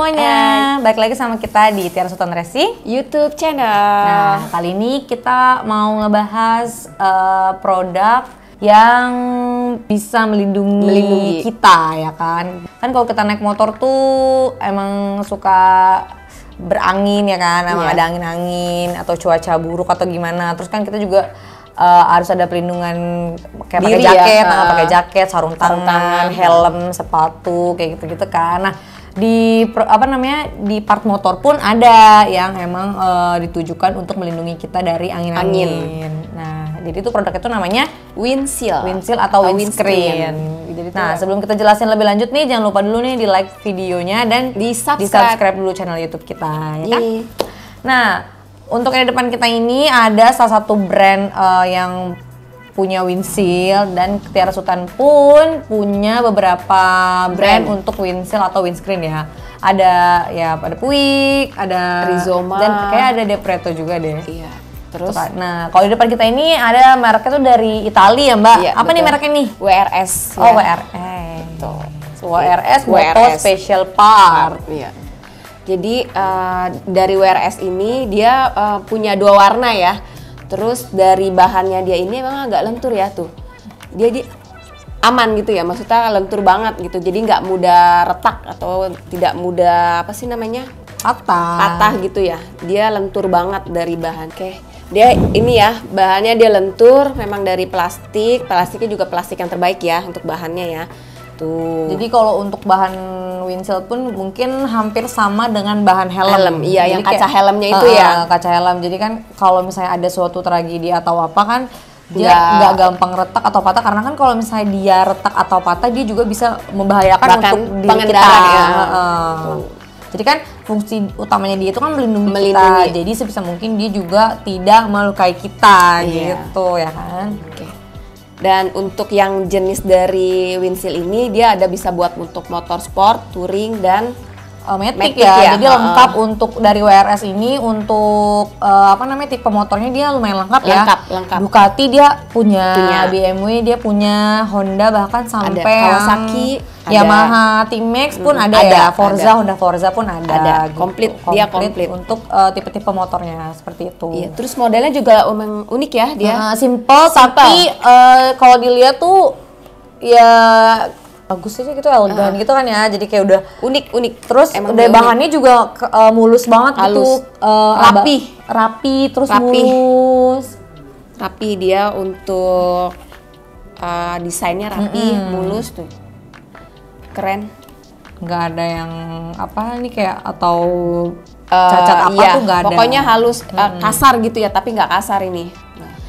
semuanya, balik lagi sama kita di Tiara Sultan Resi YouTube channel. Nah, kali ini kita mau ngebahas produk yang bisa melindungi kita, ya kan? Kan kalau kita naik motor tuh emang suka berangin, ya kan? Emang ada angin-angin atau cuaca buruk atau gimana. Terus kan kita juga harus ada pelindungan kayak pakai jaket, pakai jaket, sarung tangan, helm, sepatu, kayak gitu-gitu kan. Nah, di part motor pun ada yang emang ditujukan untuk melindungi kita dari angin. Nah, jadi itu produk itu namanya windshield atau windscreen. Jadi, nah, sebelum kita jelasin lebih lanjut nih, jangan lupa dulu nih di like videonya dan di subscribe dulu channel YouTube kita, ya kan? Nah, untuk yang di depan kita ini ada salah satu brand yang punya windshield, dan Tiara Sultan pun punya beberapa brand untuk windshield atau windscreen ya. Ada Puig, ada Rizoma, dan kayak ada Depreto juga deh. Iya. Terus, nah kalau di depan kita ini ada mereknya tuh dari Italia ya, Mbak. Iya, apa nih mereknya nih? WRS. Oh, WRS. WRS Moto Special Part. Iya. Jadi dari WRS ini dia punya dua warna ya. Terus dari bahannya dia ini emang agak lentur ya tuh. Dia aman gitu ya, maksudnya lentur banget gitu. Jadi nggak mudah retak atau tidak mudah patah gitu ya. Dia lentur banget dari bahan. Oke. Dia ini ya, bahannya dia lentur, memang dari plastik. Plastiknya juga plastik yang terbaik ya untuk bahannya ya. Tuh. Jadi kalau untuk bahan windshield pun mungkin hampir sama dengan bahan helm. Iya, jadi yang kaca helmnya itu ya. Kaca helm. Jadi kan kalau misalnya ada suatu tragedi atau apa kan dia nggak gampang retak atau patah, karena kan kalau misalnya dia retak atau patah dia juga bisa membahayakan untuk diri kita. Ya. Jadi kan fungsi utamanya dia itu kan melindungi kita. Jadi sebisa mungkin dia juga tidak melukai kita gitu ya kan. Oke. Dan untuk yang jenis dari windshield ini dia ada bisa buat untuk motor sport, touring dan Matic ya. Jadi lengkap untuk dari WRS ini untuk tipe motornya dia lumayan lengkap ya. Lengkap. Ducati dia punya, BMW dia punya, Honda bahkan sampai Kawasaki, Yamaha, T-Max pun ada ya. Honda Forza pun ada. Gitu. Dia komplit untuk tipe-tipe motornya seperti itu. Iya, terus modelnya juga unik ya dia. Simple. Tapi kalau dilihat tuh ya bagus aja gitu, elegan gitu kan ya. Jadi kayak udah unik. Terus udah bahannya juga mulus banget gitu. Rapi terus mulus. Rapi dia untuk desainnya rapi, mulus tuh. Keren. Nggak ada yang ini kayak atau cacat tuh nggak ada. Pokoknya halus, kasar gitu ya, tapi nggak kasar ini.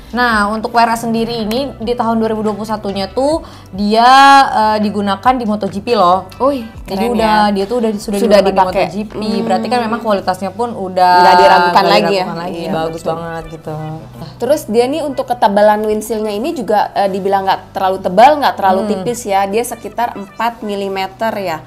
Nah, untuk WRS sendiri ini di tahun 2021-nya tuh dia digunakan di MotoGP loh. Jadi dia tuh sudah dipakai di MotoGP. Berarti kan memang kualitasnya pun udah nggak diragukan lagi ya. Iya, bagus banget gitu. Terus dia nih untuk ketebalan windshieldnya ini juga dibilang nggak terlalu tebal, nggak terlalu tipis ya. Dia sekitar 4 mm ya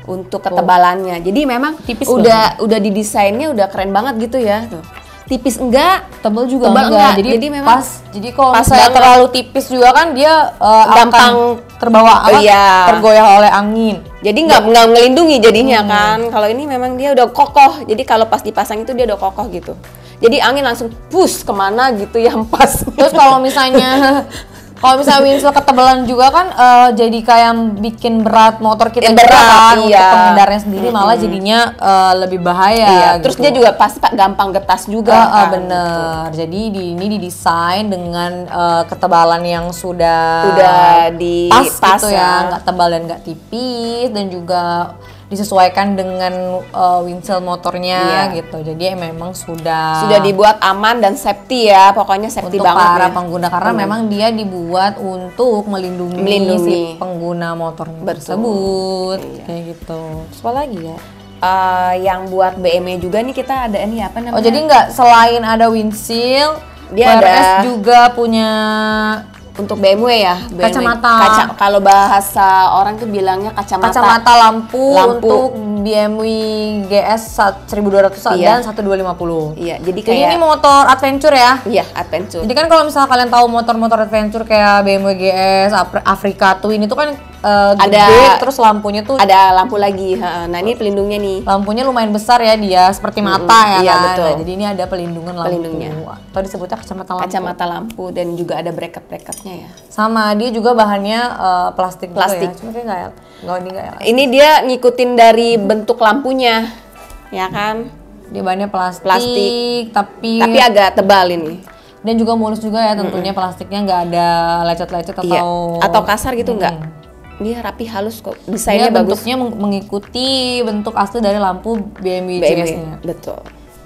untuk ketebalannya. Jadi memang tipis udah didesainnya udah keren banget gitu ya. Tuh. Tipis enggak, tebal juga enggak. Jadi memang jadi kalau misalnya terlalu tipis juga kan dia gampang tergoyah oleh angin. Jadi nggak ngelindungi jadinya kan. Kalau ini memang dia udah kokoh. Jadi kalau pas dipasang itu dia udah kokoh gitu. Jadi angin langsung push kemana gitu ya, pas. Terus kalau misalnya windshield ketebalan juga kan jadi kayak bikin berat motor kita juga kan. Untuk pengendaranya sendiri malah jadinya lebih bahaya. Terus gitu. dia juga pasti gampang getas juga. Bener. Jadi ini didesain dengan ketebalan yang sudah pas gitu ya, nggak tebal dan nggak tipis, dan juga disesuaikan dengan windshield motornya gitu. Jadi memang sudah dibuat aman dan safety ya, pokoknya safety untuk banget para pengguna, karena memang dia dibuat untuk melindungi si pengguna motornya tersebut. Kayak gitu. Terus apa lagi ya? Yang buat BMW juga nih kita ada ini apa namanya? Jadi nggak selain ada windshield, dia WRS juga punya untuk BMW ya, kacamata. Kalau bahasa orang tuh bilangnya kacamata lampu untuk BMW GS 1200 dan 1250. Iya, jadi ini motor adventure ya. Iya, adventure. Jadi kan kalau misalnya kalian tahu motor-motor adventure kayak BMW GS, Africa Twin itu kan gede, terus lampunya tuh ada lampu lagi. Nah ini pelindungnya nih. Lampunya lumayan besar ya dia, seperti mata ya iya, kan. betul. Nah, jadi ini ada pelindungan lampu. Pelindungnya. Atau disebutnya kacamata lampu. Kacamata lampu dan juga ada bracket-bracketnya ya. Sama dia juga bahannya plastik. Plastik. Juga ya. Cuma kayak nggak ya. Ini dia ngikutin dari bentuk lampunya, ya kan? Dia bahannya plastik. Tapi agak tebal ini. Dan juga mulus juga ya tentunya, plastiknya nggak ada lecet-lecet atau kasar gitu nggak. Dia rapi halus kok, desainnya bagus. Bentuknya mengikuti bentuk asli dari lampu BMW CS-nya. Betul.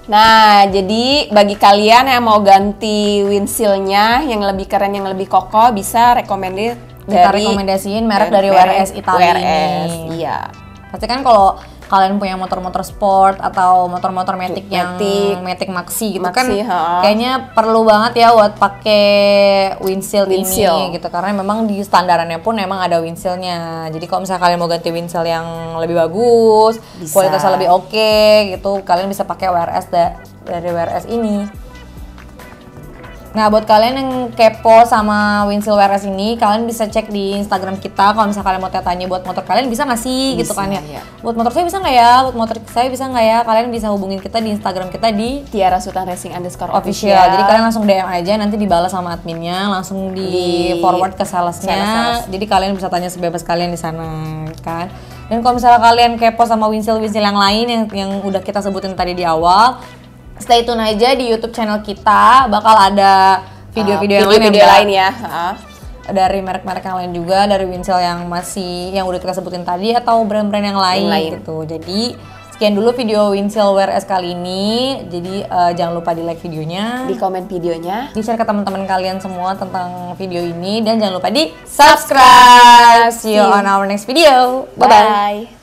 Nah, jadi bagi kalian yang mau ganti windshield-nya yang lebih keren, yang lebih kokoh, bisa rekomendasiin merek dari WRS Italia ini. Iya. Pasti kan kalau kalian punya motor-motor sport atau motor-motor Matic yang Matic Maxi gitu kan, kayaknya perlu banget ya buat pakai windshield ini gitu, karena memang di standarannya pun memang ada windshieldnya. Jadi kalau misalnya kalian mau ganti windshield yang lebih bagus, kualitasnya lebih oke gitu, kalian bisa pakai WRS dari WRS ini. Nah, buat kalian yang kepo sama windshield WRS ini, kalian bisa cek di Instagram kita. Kalau misalnya kalian mau tanya buat motor kalian bisa nggak sih, gitu kan ya? Buat motor saya bisa nggak ya? Buat motor saya bisa nggak ya? Kalian bisa hubungin kita di Instagram kita di Tiara Sultan Racing _official. Jadi kalian langsung DM aja, nanti dibalas sama adminnya, langsung di forward ke salesnya. Jadi kalian bisa tanya sebebas kalian di sana, kan? Dan kalau misalnya kalian kepo sama windshield yang lain yang udah kita sebutin tadi di awal, stay tune aja di YouTube channel kita, bakal ada video-video yang lain ya. Dari merek-merek yang lain juga, dari windshield yang udah kita sebutin tadi atau brand-brand yang lain gitu. Jadi sekian dulu video windshield WRS kali ini. Jadi jangan lupa di like videonya, di komen videonya, di share ke teman-teman kalian semua tentang video ini, dan jangan lupa di subscribe. See you on our next video. Bye bye.